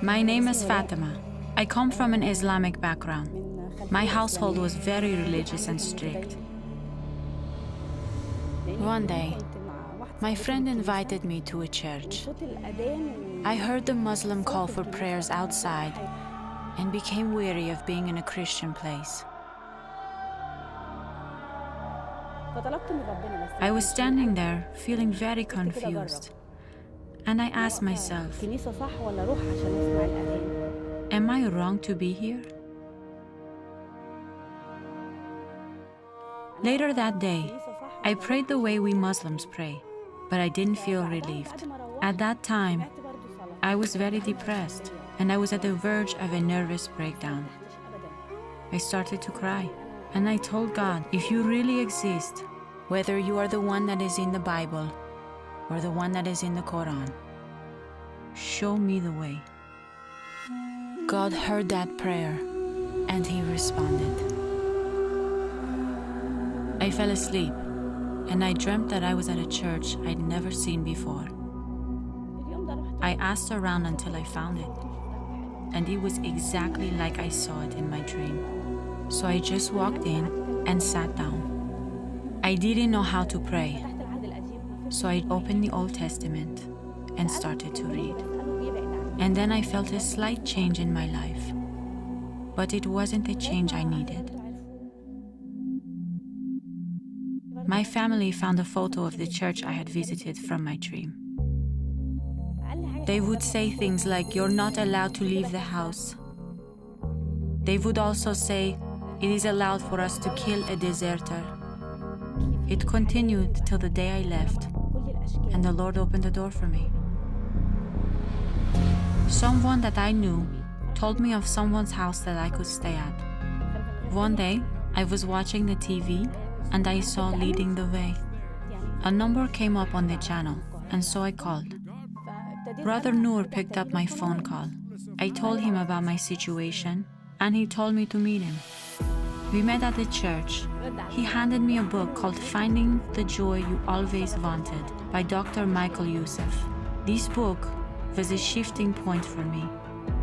My name is Fatima. I come from an Islamic background. My household was very religious and strict. One day, my friend invited me to a church. I heard the Muslim call for prayers outside and became weary of being in a Christian place. I was standing there feeling very confused, and I asked myself, am I wrong to be here? Later that day, I prayed the way we Muslims pray, but I didn't feel relieved. At that time, I was very depressed, and I was at the verge of a nervous breakdown. I started to cry, and I told God, if you really exist, whether you are the one that is in the Bible or the one that is in the Quran, show me the way. God heard that prayer, and He responded. I fell asleep, and I dreamt that I was at a church I'd never seen before. I asked around until I found it, and it was exactly like I saw it in my dream. So I just walked in and sat down. I didn't know how to pray, so I opened the Old Testament and started to read. And then I felt a slight change in my life, but it wasn't the change I needed. My family found a photo of the church I had visited from my dream. They would say things like, "You're not allowed to leave the house." They would also say, "It is allowed for us to kill a deserter." It continued till the day I left, and the Lord opened the door for me. Someone that I knew told me of someone's house that I could stay at. One day, I was watching the TV, and I saw Leading the Way. A number came up on the channel, and so I called. Brother Noor picked up my phone call. I told him about my situation, and he told me to meet him. We met at the church. He handed me a book called Finding the Joy You Always Wanted by Dr. Michael Youssef. This book was a shifting point for me.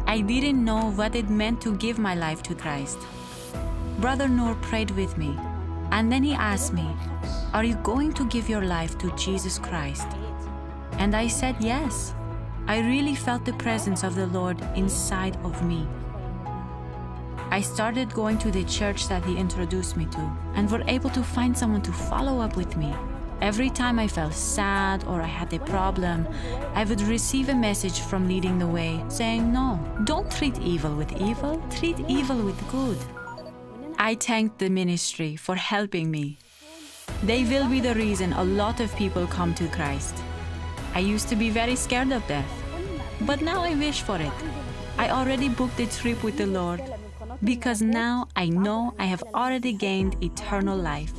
I didn't know what it meant to give my life to Christ. Brother Noor prayed with me, and then he asked me, "Are you going to give your life to Jesus Christ?" And I said yes. I really felt the presence of the Lord inside of me. I started going to the church that he introduced me to, and were able to find someone to follow up with me. Every time I felt sad or I had a problem, I would receive a message from Leading the Way saying, "No, don't treat evil with evil, treat evil with good." I thanked the ministry for helping me. They will be the reason a lot of people come to Christ. I used to be very scared of death, but now I wish for it. I already booked a trip with the Lord, because now I know I have already gained eternal life.